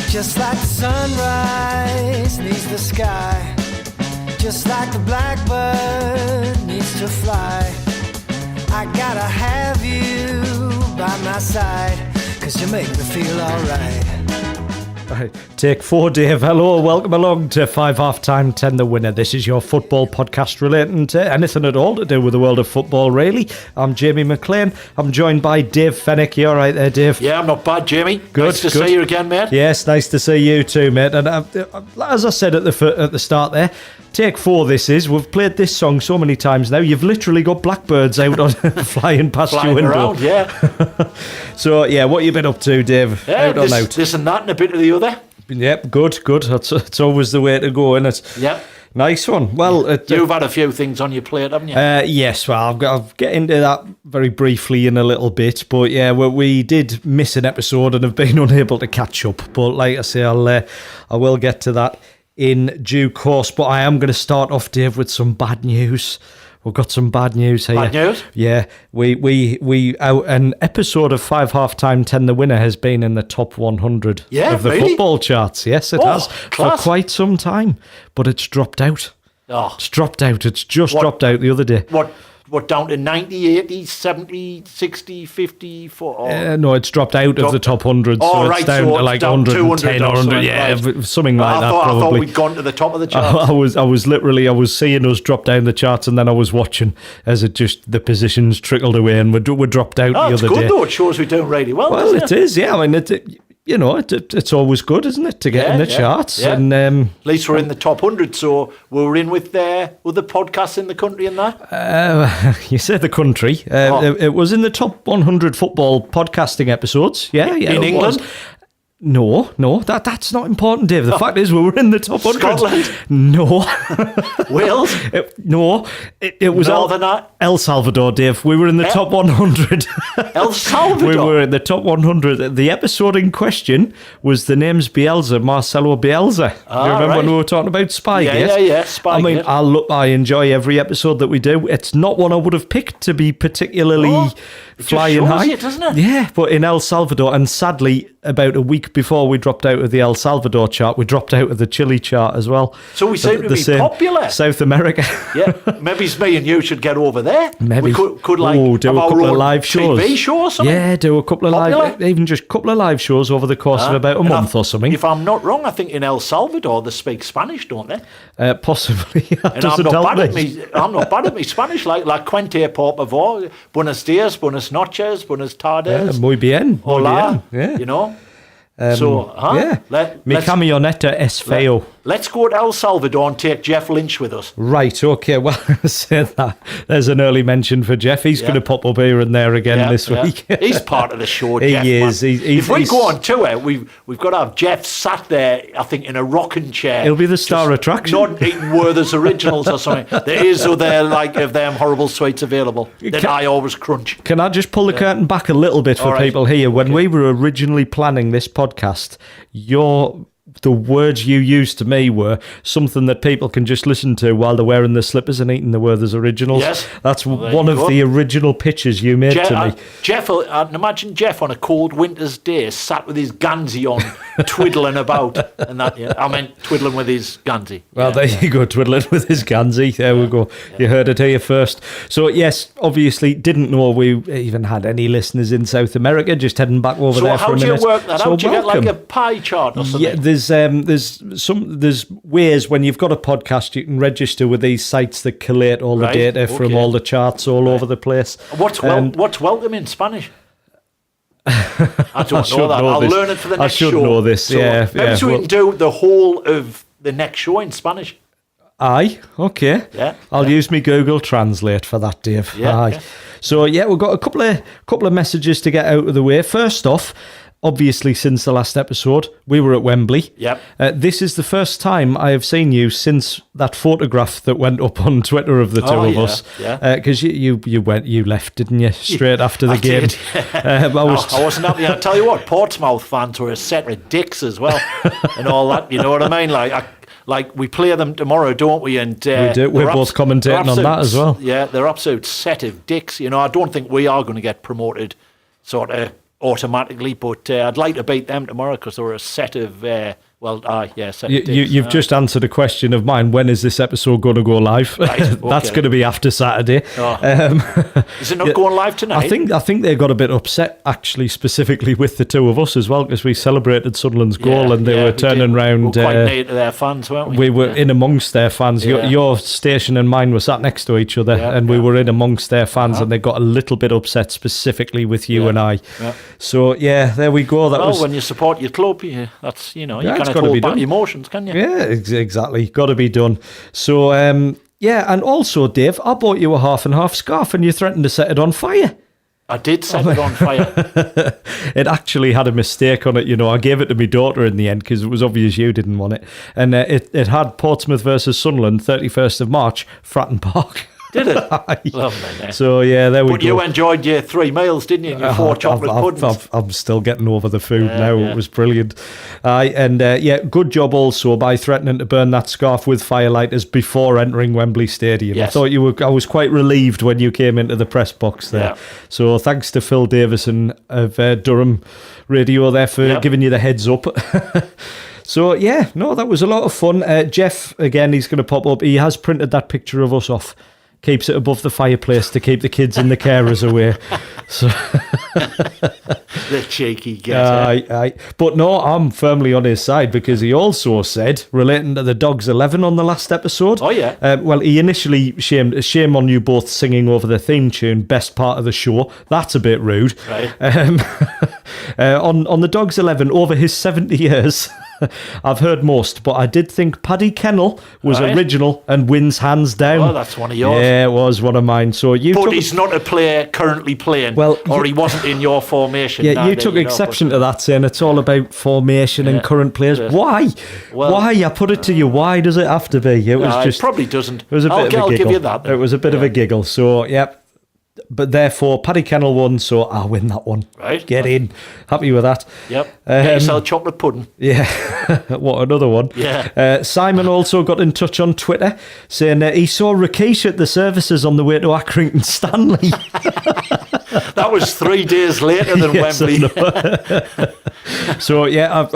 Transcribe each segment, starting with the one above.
Just like the sunrise needs the sky, just like the blackbird needs to fly, I gotta have you by my side, 'cause you make me feel alright. Right. Take 4, Dave. Hello, welcome along to 5 Half-Time 10 The Winner. This is your football podcast relating to anything at all to do with the world of football, really. I'm Jamie McLean. I'm joined by Dave Fennick. You all right there, Dave? Yeah, I'm not bad, Jamie. Good, nice to good. see you again, mate. Yes, nice to see you too, mate. And as I said at the start there, take 4 this is. We've played this song so many times now. You've literally got blackbirds out on flying past your window. Around, yeah. So, yeah, what you been up to, Dave? Yeah, out on out? this and that and a bit of the other. Yep, good. That's always the way to go, isn't it? Yep. Nice one. Well, you've had a few things on your plate, haven't you? Yes, well, I'll get into that very briefly in a little bit. But yeah, we did miss an episode and have been unable to catch up. But like I say, I will get to that in due course. But I am going to start off, Dave, with some bad news. We've got some bad news here. Bad news? Yeah, an episode of 5 Half-Time 10 The Winner has been in the top 100 of the football charts. Yes, it has. Class. For quite some time, but it's dropped out. Oh. It's dropped out. It's just dropped out the other day. What, down to 90, 80, 70, 60, 50? No, it's dropped out of the top 100, so it's down to like 110 or 100, yeah, right. Something like that probably. I thought we'd gone to the top of the charts. I was seeing us drop down the charts, and then I was watching as the positions trickled away, and we dropped out the other day. It's good though, it shows we're doing really well. Well, it is, yeah. I mean, it's always good, isn't it, to get in the charts? Yeah. And at least we're in the top 100, so we're in with other podcasts in the country and that. You say the country. It was in the top 100 football podcasting episodes. Yeah, in England. No, that's not important, Dave. The fact is, we were in the top 100. Scotland? No. Wales? No. It was El Salvador, Dave. We were in the top 100. El Salvador? We were in the top 100. The episode in question was The Name's Bielsa, Marcelo Bielsa. You remember when we were talking about Spike? Yeah, Spike. I mean, I enjoy every episode that we do. It's not one I would have picked to be particularly flying high. It doesn't it? Yeah, but in El Salvador, and sadly, about a week before we dropped out of the El Salvador chart, we dropped out of the Chile chart as well. So we seem to be popular. South America. Yeah, maybe it's me and you should get over there. Maybe. We could do a couple of live shows. TV show or something? Yeah, do a couple of live, even just a couple of live shows over the course of about a month or something. If I'm not wrong, I think in El Salvador they speak Spanish, don't they? Possibly. And I'm not bad at me Spanish, like Quente por favor, buenos dias, buenas noches, buenas tardes. Muy bien. Hola. Yeah. You know? Yeah. Mi camioneta es feo. Let's go to El Salvador and take Jeff Lynch with us. Right, okay. Well, I said that. There's an early mention for Jeff. He's going to pop up here and there again this week. He's part of the show, Jeff. He is. If we go on tour, we've got to have Jeff sat there, I think, in a rocking chair. He'll be the star attraction. Not eating Werther's Originals or something. There is other, of them horrible sweets available that I always crunch. Can I just pull the curtain back a little bit for people here? When we were originally planning this podcast, the words you used to me were something that people can just listen to while they're wearing their slippers and eating the Werther's Originals. Yes. That's one of the original pitches you made to me. I'd imagine Jeff on a cold winter's day sat with his Gansey on, twiddling about. And that, I meant twiddling with his Gansey. Well, there you go, twiddling with his Gansey. There we go. Yeah. You heard it here first. So, yes, obviously didn't know we even had any listeners in South America, just heading back over there for a minute. So how do you work that out? Do you get like a pie chart or something? Yeah, there's ways when you've got a podcast you can register with these sites that collate all the data from all the charts all over the place. What's welcome in Spanish? I don't know that. I'll learn it for the next show. I should know this. So maybe we can do the whole of the next show in Spanish. Aye, okay. Yeah. I'll use me Google Translate for that, Dave. Yeah. Aye. Yeah. So we've got a couple of messages to get out of the way. First off, obviously, since the last episode, we were at Wembley. Yep. This is the first time I have seen you since that photograph that went up on Twitter of the two of us. Yeah. Because you left, didn't you? Straight after the game. Did. I wasn't happy. I'll tell you what, Portsmouth fans were a set of dicks as well, and all that. You know what I mean? Like we play them tomorrow, don't we? And we do. We're both commentating on that as well. Yeah, they're absolute set of dicks. You know, I don't think we are going to get promoted. Sort of. automatically, but I'd like to beat them tomorrow because they're a set of set of dicks. You've just answered a question of mine. When is this episode going to go live? Right, okay. That's going to be after Saturday. Is it not going live tonight? I think they got a bit upset, actually, specifically with the two of us as well, because we celebrated Sunderland's goal and they were turning round. We were quite near to their fans, weren't we? We were in amongst their fans. Your station and mine were sat next to each other, and we were in amongst their fans, and they got a little bit upset specifically with you and I. Yeah. So there we go. When you support your club, that's you can't hold back emotions, can you? Yeah, exactly. Got to be done. So and also, Dave, I bought you a half and half scarf, and you threatened to set it on fire. I did set it on fire. It actually had a mistake on it. I gave it to my daughter in the end because it was obvious you didn't want it, and it had Portsmouth versus Sunderland, 31st of March, Fratton Park. Did it? Lovely. So there we go. But you enjoyed your 3 meals, didn't you? Your 4 chocolate puddings. I'm still getting over the food now. It was brilliant. Good job also by threatening to burn that scarf with firelighters before entering Wembley Stadium. Yes. I was quite relieved when you came into the press box there. Yeah. So thanks to Phil Davison of Durham Radio there for giving you the heads up. So, that was a lot of fun. Jeff, again, he's going to pop up. He has printed that picture of us off. Keeps it above the fireplace to keep the kids and the carers away. So the cheeky getter. But no, I'm firmly on his side because he also said, relating to the Dogs 11 on the last episode. Oh, yeah. He initially shame on you both singing over the theme tune, best part of the show. That's a bit rude. Right. On the Dogs 11, over his 70 years... I've heard most, but I did think Paddy Kennel was original and wins hands down. Oh, that's one of yours. Yeah, it was one of mine. So he's not a player currently playing, or he wasn't in your formation. Yeah, you took exception to that, saying it's all about formation and current players. Yeah. Why? Why? I put it to you. Why does it have to be? It was it probably doesn't. It was a bit of a giggle. I'll give you that. Then. It was a bit of a giggle. So, But therefore, Paddy Kennel won, so I'll win that one. Right. Get in. Happy with that. Yep. Get yourself chocolate pudding. Yeah. What, another one? Yeah. Simon also got in touch on Twitter saying he saw Rakesh at the services on the way to Accrington Stanley. That was 3 days later than Wembley. So, I've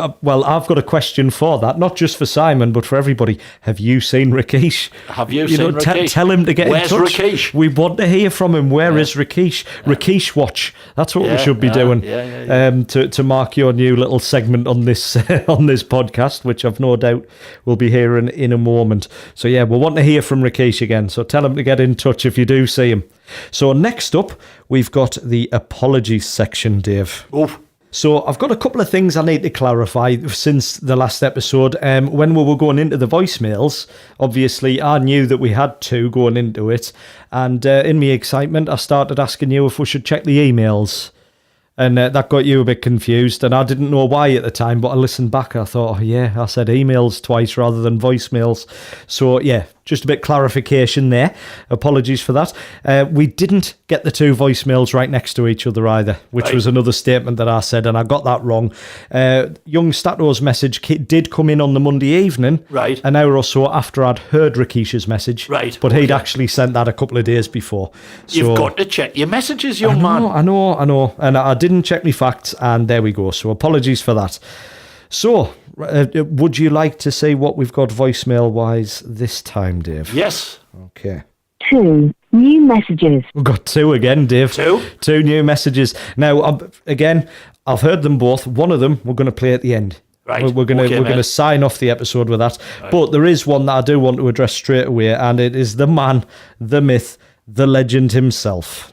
got a question for that, not just for Simon, but for everybody. Have you seen Rakesh? Have you seen Rakesh? Tell him to get in touch. Where's Rakesh? We want to hear from him. Where is Rakesh? Rakesh Watch. That's what we should be doing. To mark your new little segment on this on this podcast, which I've no doubt we'll be hearing in a moment. So, we want to hear from Rakesh again. So tell him to get in touch if you do see him. So next up, we've got the apologies section, Dave. Oof. So I've got a couple of things I need to clarify since the last episode. When we were going into the voicemails, obviously I knew that we had 2 going into it. And in my excitement, I started asking you if we should check the emails. And that got you a bit confused. And I didn't know why at the time, but I listened back. I thought, I said emails twice rather than voicemails. So, just a bit clarification there. Apologies for that. We didn't get the 2 voicemails right next to each other either, which was another statement that I said, and I got that wrong. Young Stato's message did come in on the Monday evening, an hour or so after I'd heard Rakesh's message, but he'd actually sent that a couple of days before. So, you've got to check your messages, young man. I know. And I didn't check my facts, and there we go. So apologies for that. So, would you like to say what we've got voicemail-wise this time, Dave? Yes. Okay. 2 new messages. We've got 2 again, Dave. 2? 2 new messages. Now, again, I've heard them both. One of them we're going to play at the end. Right. We're going to sign off the episode with that. Right. But there is one that I do want to address straight away, and it is the man, the myth, the legend himself.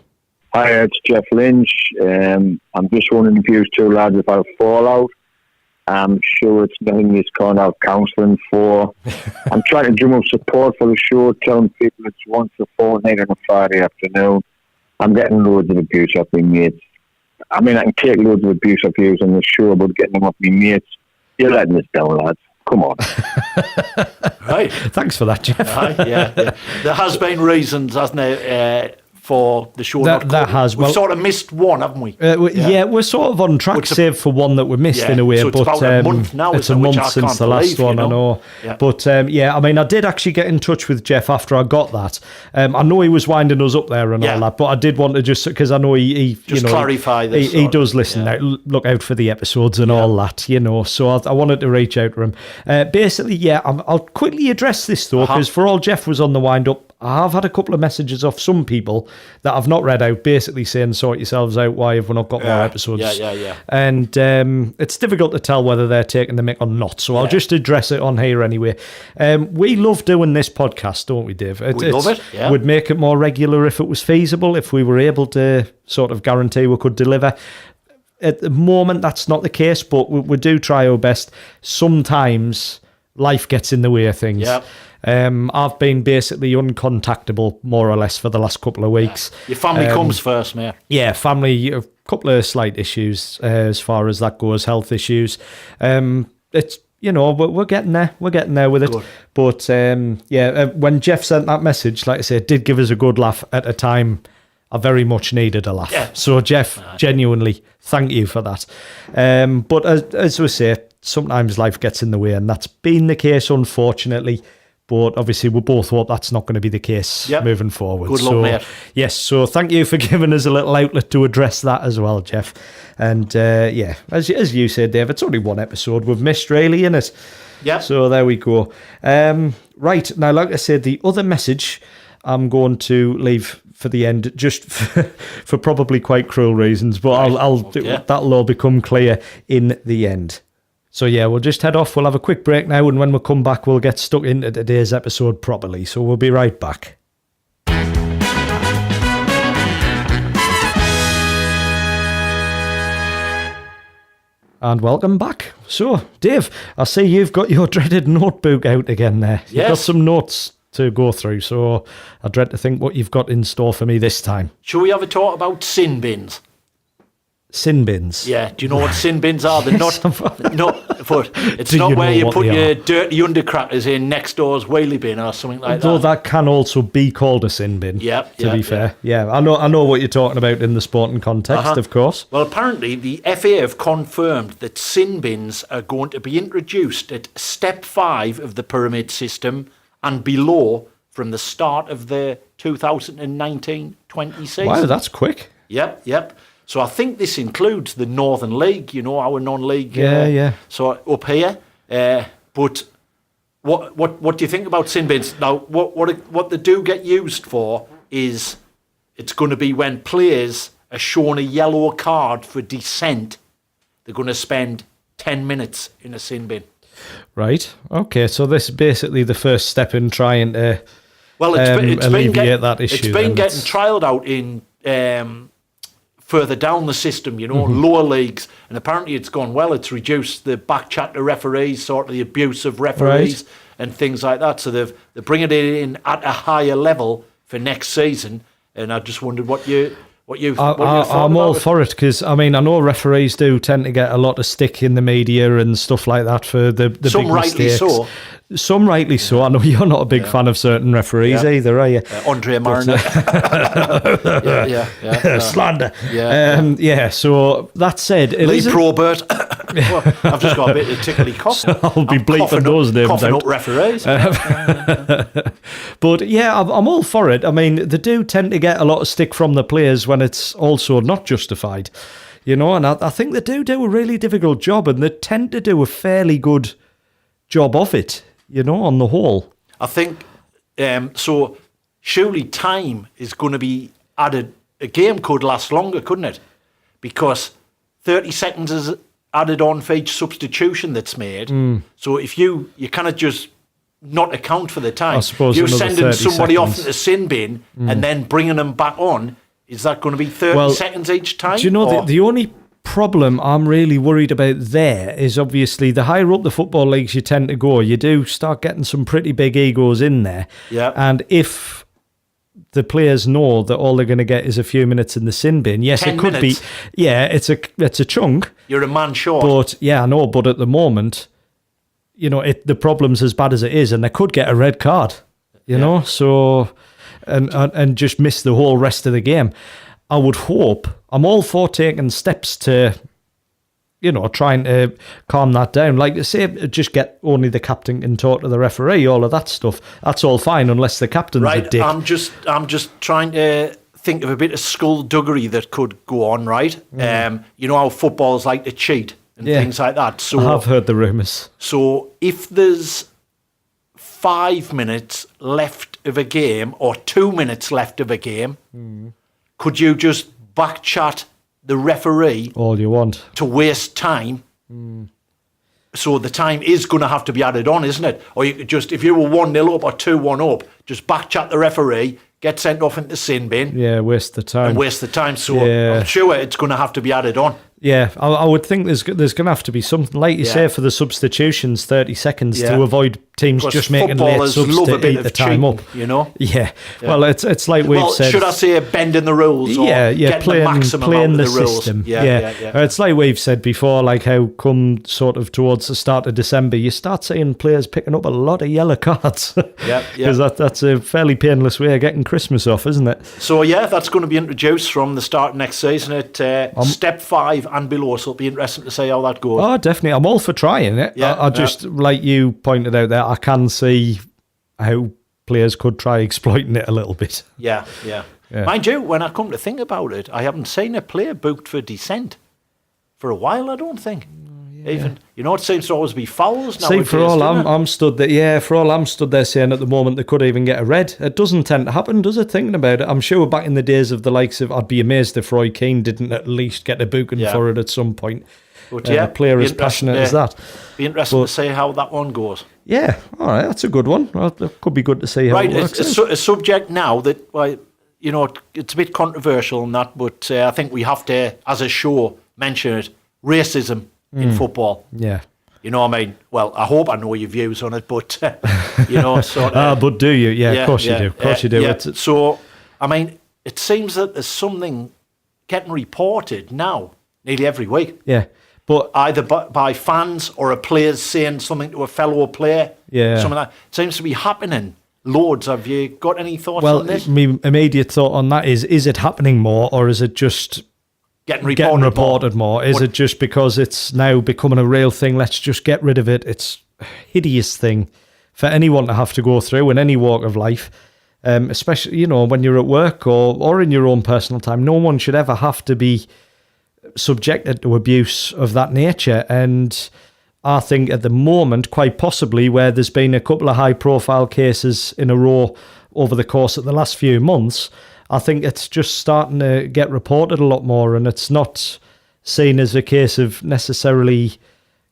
Hi, it's Jeff Lynch. I'm just wondering if you 2 lads have had a fallout. I'm sure it's nothing he's calling out counselling for. I'm trying to drum up support for the show, telling people it's once a fortnight on a Friday afternoon. I'm getting loads of abuse off my mates. I mean, I can take loads of abuse off you on the show, but getting them off my mates, you're letting us down, lads. Come on. Right. Thanks for that, Jeff. Right, yeah. There has been reasons, hasn't there, for the show. That has. We've sort of missed one, haven't we? Yeah, we're sort of on track, save for one that we missed in a way. So it's about a month now. It's a month since the last one, I know. Yeah. But I mean, I did actually get in touch with Jeff after I got that. I know he was winding us up there and all that, but I did want to just, because I know he clarify this. He does listen now. Look out for the episodes and all that, So I wanted to reach out to him. Basically, I'll quickly address this though, because for all Jeff was on the wind up, I have had a couple of messages off some people that I've not read out, basically saying, sort yourselves out, why have we not got more episodes? Yeah. And it's difficult to tell whether they're taking the mick or not, so I'll just address it on here anyway. We love doing this podcast, don't we, Dave? We love it, yeah. We'd make it more regular if it was feasible, if we were able to sort of guarantee we could deliver. At the moment, that's not the case, but we do try our best. Sometimes life gets in the way of things. Yep. I've been basically uncontactable, more or less, for the last couple of weeks. Your family comes first, mate. Yeah, family, a couple of slight issues as far as that goes, health issues. It's, we're getting there. We're getting there with it. Good. But, when Jeff sent that message, like I said, it did give us a good laugh at a time. I very much needed a laugh. Yeah. So, Jeff, genuinely, thank you for that. But as we say, sometimes life gets in the way, and that's been the case, unfortunately. But obviously, we both hope that's not going to be the case moving forward. Good luck, mate. Yes, so thank you for giving us a little outlet to address that as well, Jeff. And as you said, Dave, it's only one episode we've missed, really, innit? Yeah. So there we go. Right, now, like I said, the other message I'm going to leave for the end, just for probably quite cruel reasons, but that'll all become clear in the end. So we'll just head off. We'll have a quick break now, and when we come back, we'll get stuck into today's episode properly. So we'll be right back. And welcome back. So, Dave, I see you've got your dreaded notebook out again there. You've got some notes to go through, so I dread to think what you've got in store for me this time. Shall we have a talk about sin bins? Sin bins? Yeah, do you know what sin bins are? They're not it's Do not you where know you what put they your are? dirty undercrackers in next door's wheelie bin or something like Though that. that can also be called a sin bin, to be fair. Yeah, I know what you're talking about in the sporting context, of course. Well, apparently the FA have confirmed that sin bins are going to be introduced at step 5 of the pyramid system and below from the start of the 2019-20 season. Wow, that's quick. Yep. So I think this includes the Northern League, our non-league. So up here. But what do you think about sin bins? Now, what they do get used for is it's going to be when players are shown a yellow card for dissent. They're going to spend 10 minutes in a sin bin. Right. Okay. So this is basically the first step in trying to alleviate that issue. It's been getting trialled out in further down the system, lower leagues, and apparently it's gone well. It's reduced the back chat to referees, sort of the abuse of referees and things like that. So they're bringing it in at a higher level for next season. And I just wondered what you I'm all for it, because I know referees do tend to get a lot of stick in the media and stuff like that for the some big rightly mistakes. so. Some rightly so. I know you're not a big fan of certain referees either, are you? Andre Mariner. Slander. Yeah. So that said, Lee Probert. Well, I've just got a bit of tickly cough. I'll be bleeping those names coughing out. up referees. But I'm all for it. They do tend to get a lot of stick from the players when it's also not justified, and I think they do a really difficult job, and they tend to do a fairly good job of it, on the whole. I think so. Surely time is going to be added. A game could last longer, couldn't it? Because 30 seconds is added on for each substitution that's made. So if you kind of just not account for the time, I suppose you're sending somebody off seconds. in a sin bin and then bringing them back on. Is that going to be 30 seconds each time? Do you know the only problem I'm really worried about there is obviously the higher up the football leagues you tend to go, you do start getting some pretty big egos in there. Yeah. And if the players know that all they're going to get is a few minutes in the sin bin, yes, 10 it could minutes. be. Yeah, it's a chunk. You're a man short. But I know. But at the moment, the problem's as bad as it is, and they could get a red card. You know, so and just miss the whole rest of the game. I would hope, I'm all for taking steps to, trying to calm that down. Like I say, just get only the captain can talk to the referee, all of that stuff. That's all fine unless the captain's a dick. I'm just trying to think of a bit of skullduggery that could go on, right? You know how footballers like to cheat and things like that. So I have heard the rumours. So if there's 5 minutes left of a game or 2 minutes left of a game, could you just backchat the referee all you want to waste time? So the time is going to have to be added on, isn't it? Or you could just, if you were 1-0 up or 2-1 up, just backchat the referee, get sent off into the sin bin. Yeah, waste the time. And waste the time. So I'm sure it's going to have to be added on. Yeah, I would think there's going to have to be something, like you say, for the substitutions, 30 seconds to avoid teams just making late subs to eat the time up. Yeah. Well, it's like we've said. Should I say bending the rules? Or playing the rules? system. Yeah. It's like we've said before, like how come sort of towards the start of December, you start seeing players picking up a lot of yellow cards. Because that's a fairly painless way of getting Christmas off, isn't it? So, that's going to be introduced from the start of next season at step 5 and below, so it'll be interesting to see how that goes. Oh, definitely. I'm all for trying it. I just, like you pointed out there, I can see how players could try exploiting it a little bit. Yeah. Mind you, when I come to think about it, I haven't seen a player booked for dissent for a while, I don't think. Even, it seems to always be fouls nowadays. See, for all I'm stood there saying at the moment they could even get a red. It doesn't tend to happen, does it, thinking about it? I'm sure back in the days of the likes of, I'd be amazed if Roy Keane didn't at least get a booking for it at some point. But a player as passionate as that. Be interesting to see how that one goes. Yeah, all right, that's a good one. Well, it could be good to see how it works. It's a subject now that, it's a bit controversial and that, but I think we have to, as a show, mention it. Racism in football. Yeah. You know what I mean? Well, I hope I know your views on it, but, sort of... but do you? Yeah, of course you do. Of course you do. Yeah. So, I mean, it seems that there's something getting reported now, nearly every week. Yeah. But either by fans or a player's saying something to a fellow player. Yeah. Something like that. It seems to be happening loads. Have you got any thoughts on this? Well, my immediate thought on that is it happening more, or is it just... Getting reported more? Is it just because it's now becoming a real thing? Let's just get rid of it. It's a hideous thing for anyone to have to go through in any walk of life, especially when you're at work or in your own personal time. No one should ever have to be subjected to abuse of that nature. And I think at the moment, quite possibly, where there's been a couple of high-profile cases in a row over the course of the last few months, I think it's just starting to get reported a lot more, and it's not seen as a case of necessarily,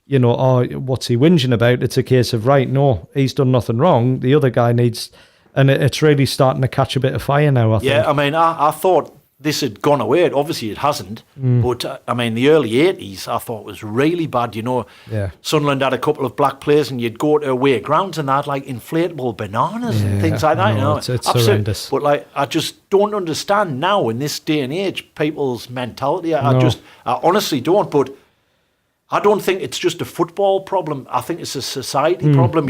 what's he whinging about? It's a case of, right, no, he's done nothing wrong. The other guy needs... And it's really starting to catch a bit of fire now, I think. Yeah, I mean, I thought this had gone away. Obviously, it hasn't. But, I mean, the early 80s, I thought was really bad. Sunderland had a couple of black players, and you'd go to away grounds, and they had, like, inflatable bananas and things like that. It's horrendous. But, I just don't understand now, in this day and age, people's mentality. I honestly don't. But I don't think it's just a football problem. I think it's a society problem,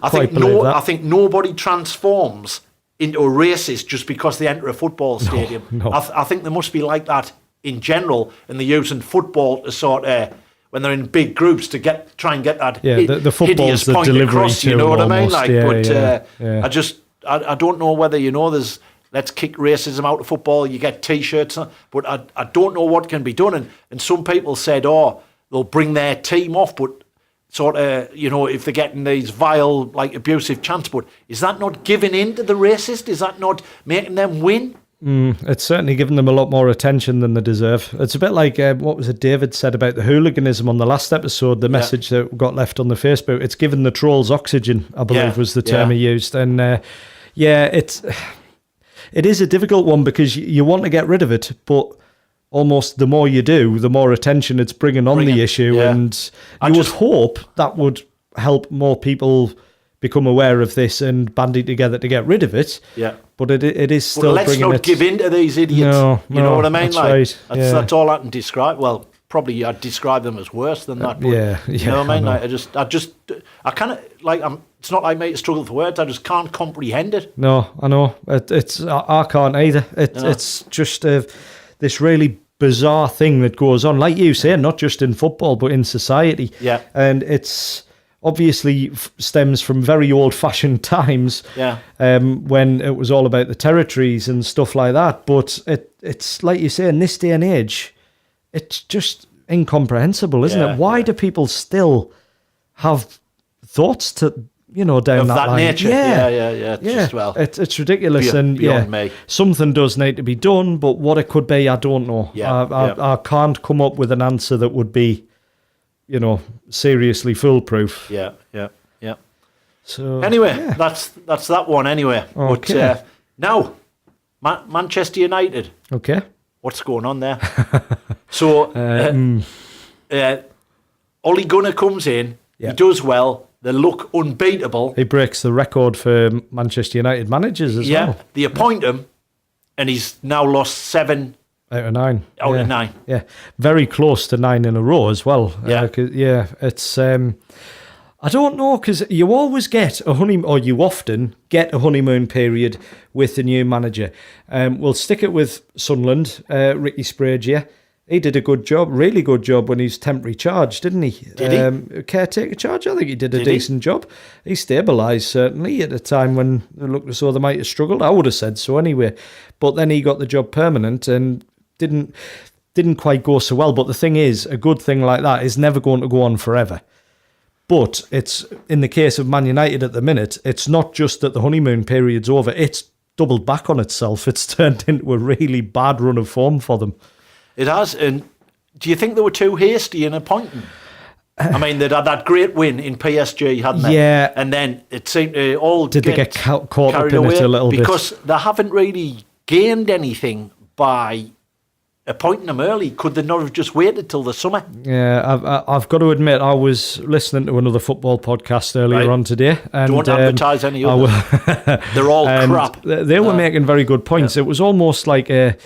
I think nobody transforms into a racist just because they enter a football stadium. No. I think they must be like that in general, and they're using football to sort of, when they're in big groups, to try and get that the football's the point delivery across, you know what almost. I mean? I don't know whether, there's let's kick racism out of football, you get T-shirts, but I don't know what can be done. And some people said, they'll bring their team off, but sort of, if they're getting these vile, like, abusive chants. But is that not giving in to the racist? Is that not making them win? It's certainly given them a lot more attention than they deserve. It's a bit like, what was it David said about the hooliganism on the last episode, the message that got left on the Facebook. It's given the trolls oxygen, I believe was the term he used. And it is a difficult one because you want to get rid of it, but almost the more you do, the more attention it's bringing on the issue. And I would hope that would help more people become aware of this and bandy together to get rid of it. Yeah. But it is still let's bringing not give in to these idiots. You know what I mean? That's right. That's all I can describe. Well, probably I'd describe them as worse than that. But, you know what I mean? I just I kind of like it's not like me to struggle for words. I just can't comprehend it. No, I know. I can't either. It's just this really bizarre thing that goes on, like you say, not just in football but in society. Yeah, and it's obviously stems from very old-fashioned times. Yeah, when it was all about the territories and stuff like that. But it's like you say, in this day and age, it's just incomprehensible, isn't it? Why do people still have thoughts to down of that that line? nature? Yeah. Just, well, it's ridiculous, beyond me. Something does need to be done, but what it could be, I don't know. I can't come up with an answer that would be, seriously foolproof. Yeah. So anyway, that's that one. Anyway, okay. But now Manchester United. Okay, what's going on there? So Ole Gunnar comes in. He does well. They look unbeatable. He breaks the record for Manchester United managers as well. Yeah, they appoint him, and he's now lost 7 out of 9. Out of 9. Yeah, very close to 9 in a row as well. Yeah, it's. I don't know, because you always get you often get a honeymoon period with the new manager. We'll stick it with Sunderland, Ricky Sprague. He did a good job, really good job when he's temporary charge, didn't he? Did he? Caretaker charge, I think he did a decent job. He stabilised, certainly, at a time when it looked as though they might have struggled. I would have said so anyway. But then he got the job permanent and didn't quite go so well. But the thing is, a good thing like that is never going to go on forever. But it's, in the case of Man United at the minute, it's not just that the honeymoon period's over, it's doubled back on itself. It's turned into a really bad run of form for them. It has. And do you think they were too hasty in appointing? I mean, they'd had that great win in PSG, hadn't they? Yeah. And then it seemed to all Did they get caught up in away it a little bit? Because they haven't really gained anything by appointing them early. Could they not have just waited till the summer? Yeah, I've got to admit, I was listening to another football podcast earlier on today. And, don't advertise any of them. They're all crap. They were making very good points. Yeah. It was almost like it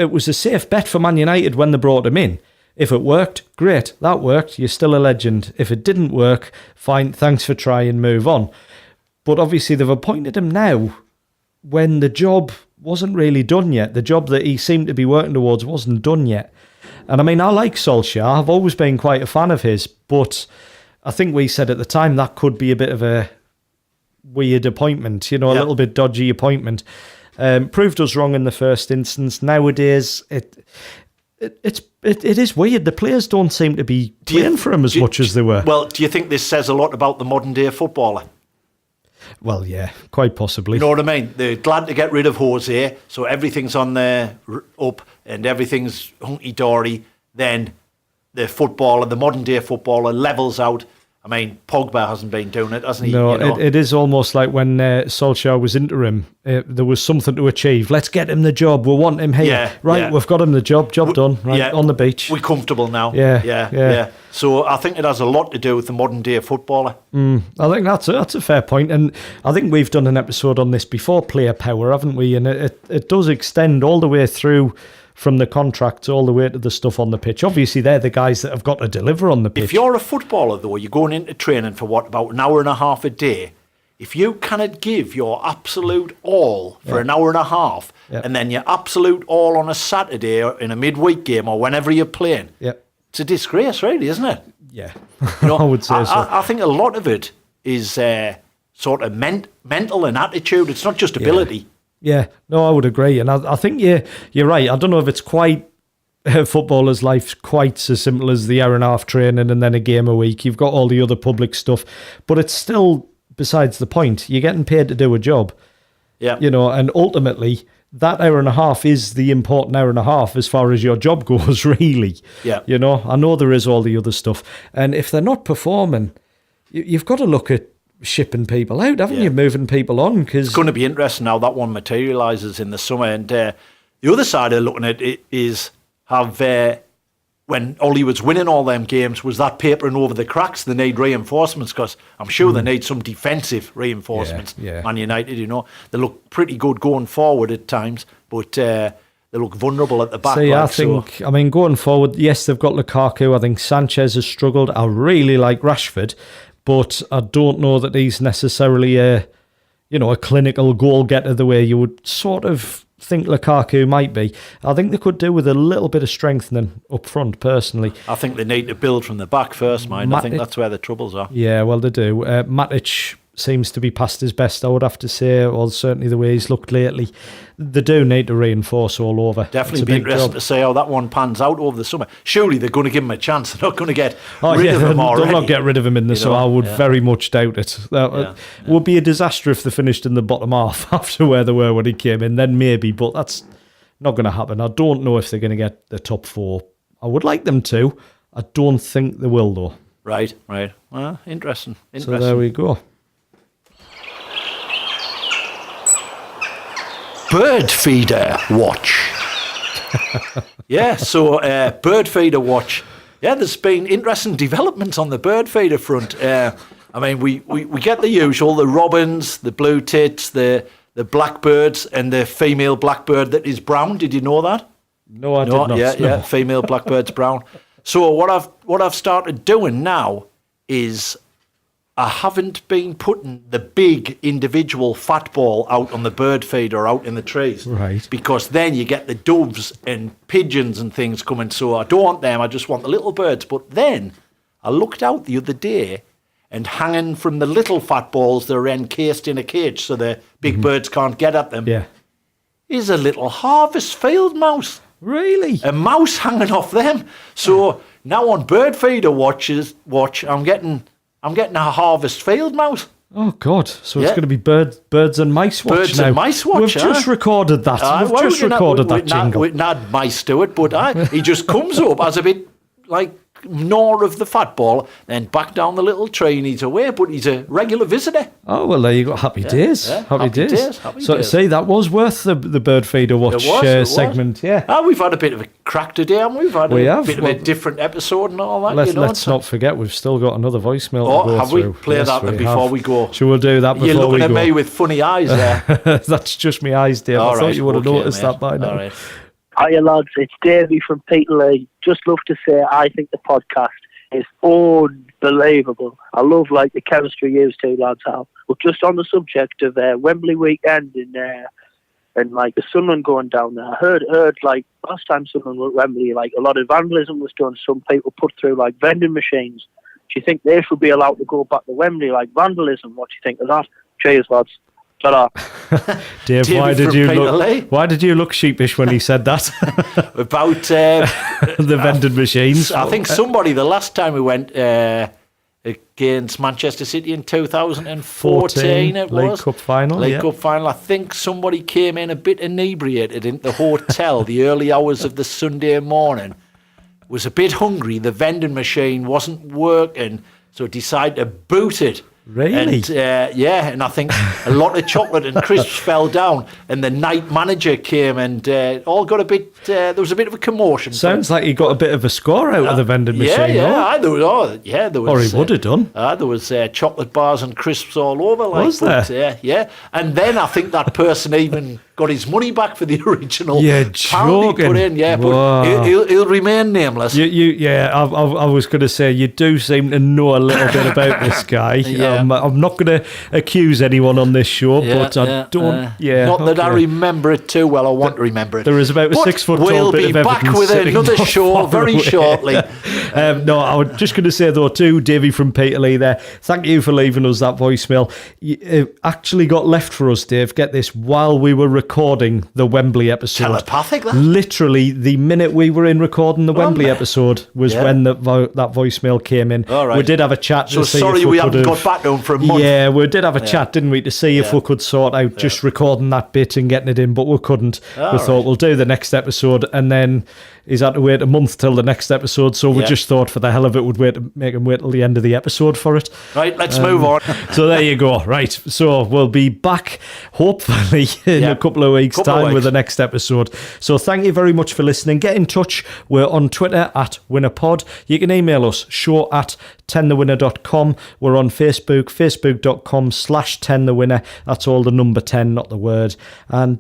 was a safe bet for Man United when they brought him in. If it worked, great, that worked, you're still a legend. If it didn't work, fine, thanks for trying, move on. But obviously they've appointed him now when the job wasn't really done yet. The job that he seemed to be working towards wasn't done yet. And I mean, I like Solskjaer. I've always been quite a fan of his, but I think we said at the time that could be a bit of a weird appointment, a little bit dodgy appointment. Proved us wrong in the first instance. Nowadays, it is weird. The players don't seem to be playing for him as much as they were. Well, do you think this says a lot about the modern day footballer? Well, yeah, quite possibly. You know what I mean? They're glad to get rid of Jose, so everything's on the up and everything's hunky-dory. Then the modern day footballer levels out. I mean, Pogba hasn't been doing it, hasn't he? No, it is almost like when Solskjaer was interim, there was something to achieve. Let's get him the job. We want him here. Yeah, right, we've got him the job done. Right, on the beach. We're comfortable now. Yeah. So I think it has a lot to do with the modern day footballer. I think that's a fair point. And I think we've done an episode on this before, player power, haven't we? And it does extend all the way through from the contracts all the way to the stuff on the pitch. Obviously, they're the guys that have got to deliver on the pitch. If you're a footballer, though, you're going into training for about an hour and a half a day. If you cannot give your absolute all for an hour and a half, and then your absolute all on a Saturday or in a midweek game or whenever you're playing, it's a disgrace, really, isn't it? Yeah, I would say so. I think a lot of it is sort of mental and attitude. It's not just ability. Yeah, no, I would agree. And I think you're right. I don't know if it's quite a footballer's life quite so simple as the hour and a half training and then a game a week. You've got all the other public stuff, but it's still besides the point. You're getting paid to do a job. Yeah. And ultimately that hour and a half is the important hour and a half as far as your job goes, really. Yeah. I know there is all the other stuff. And if they're not performing, you've got to look at shipping people out, haven't you? Moving people on. Cause it's going to be interesting how that one materialises in the summer. And the other side of looking at it is when Ole was winning all them games, was that papering over the cracks? They need reinforcements because I'm sure they need some defensive reinforcements. Man United, they look pretty good going forward at times, but they look vulnerable at the back. I mean, going forward, yes, they've got Lukaku. I think Sanchez has struggled. I really like Rashford. but I don't know that he's necessarily a clinical goal getter the way you would sort of think Lukaku might be. I think they could do with a little bit of strengthening up front, personally. I think they need to build from the back first, mind. I think that's where the troubles are. Yeah, well, they do. Matic seems to be past his best, I would have to say, or certainly the way he's looked lately. They do need to reinforce all over. Definitely be interesting to see how that one pans out over the summer. Surely they're going to give him a chance. They're not going to get rid of him already. They'll not get rid of him in the summer. I would very much doubt it. It would be a disaster if they finished in the bottom half after where they were when he came in, then maybe, but that's not going to happen. I don't know if they're going to get the top 4. I would like them to. I don't think they will, though. Right. Well, interesting. So there we go. Bird feeder watch. So bird feeder watch. Yeah, there's been interesting developments on the bird feeder front. I mean, we get the usual, the robins, the blue tits, the blackbirds, and the female blackbird that is brown. Did you know that? No, I did not. Yeah, female blackbird's brown. So what I've started doing now is I haven't been putting the big individual fat ball out on the bird feeder out in the trees. Right. Because then you get the doves and pigeons and things coming. So I don't want them. I just want the little birds. But then I looked out the other day and hanging from the little fat balls that are encased in a cage so the big birds can't get at them is a little harvest field mouse. Really? A mouse hanging off them. So now on bird feeder watch, I'm getting a harvest field mouse. Oh, God. So it's going to be birds and mice watch Birds now. and mice watch, We've just recorded that. We've just recorded that jingle. We had mice do it, but he just comes up as a bit like gnaw of the fat ball, then back down the little tree and he's away, but he's a regular visitor. Oh, well, there you go. Happy days. Happy days. So, days. See, that was worth the bird feeder watch segment. Yeah. We've had a bit of a crack today, and we've had a bit of a different episode and all that. Let's not forget, we've still got another voicemail to go have through. We? Play that before we go. Sure, we'll do that before we go. You're looking at me with funny eyes there. That's just my eyes, Dave. I thought you would have noticed that by now. All right. Hiya lads, it's Davey from Peterlee. Just love to say I think the podcast is unbelievable. I love the chemistry you two lads have. But just on the subject of Wembley weekend and the Sunderland going down there, I heard last time Sunderland were at Wembley, a lot of vandalism was done. Some people put through vending machines. Do you think they should be allowed to go back to Wembley vandalism? What do you think of that? Cheers lads. Ta-da. Dave, why did you look sheepish when he said that? About the vending machines. I think somebody, the last time we went against Manchester City in 2014, it was. League Cup final. League Cup final. I think somebody came in a bit inebriated into the hotel the early hours of the Sunday morning, was a bit hungry, the vending machine wasn't working, so decided to boot it. Really? And, and I think a lot of chocolate and crisps fell down, and the night manager came and all got a bit, there was a bit of a commotion. Sounds like he got a bit of a score out of the vending machine. There was. Or he would have done. There was chocolate bars and crisps all over. Was there? And then I think that person even got his money back for the original pound he put in. Yeah, but he'll remain nameless. I was going to say, you do seem to know a little bit about this guy. I'm not going to accuse anyone on this show, but I don't. Not that I remember it too well. I want to remember it. There is about a 6 foot tall we'll bit of evidence. We'll be back with another show very shortly. No, I was just going to say though too, Davey from Peterlee there. Thank you for leaving us that voicemail. It actually got left for us, Dave. Get this, while we were recording the Wembley episode. Telepathic, that? Literally, the minute we were in recording the Wembley episode was when that voicemail came in. All right. We did have a chat. So sorry we haven't got back to him for a month. Yeah, we did have a chat, didn't we, to see if we could sort out just recording that bit and getting it in, but we couldn't. We thought we'll do the next episode, and then he's had to wait a month till the next episode, so we just thought for the hell of it would make him wait till the end of the episode for it. Right, let's move on. So there you go. Right, so we'll be back hopefully in a couple of weeks' time with the next episode. So thank you very much for listening. Get in touch. We're on Twitter @WinnerPod. You can email us show@10thewinner.com. We're on Facebook Facebook, facebook.com/10thewinner. That's all the number 10, not the word. And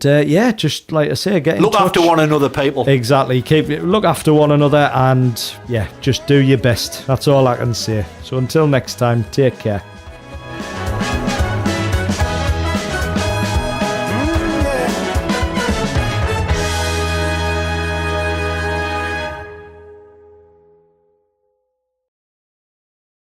just like I say, get in Look touch. after one another, people. Exactly. Look after one another and just do your best. That's all I can say. So until next time, take care.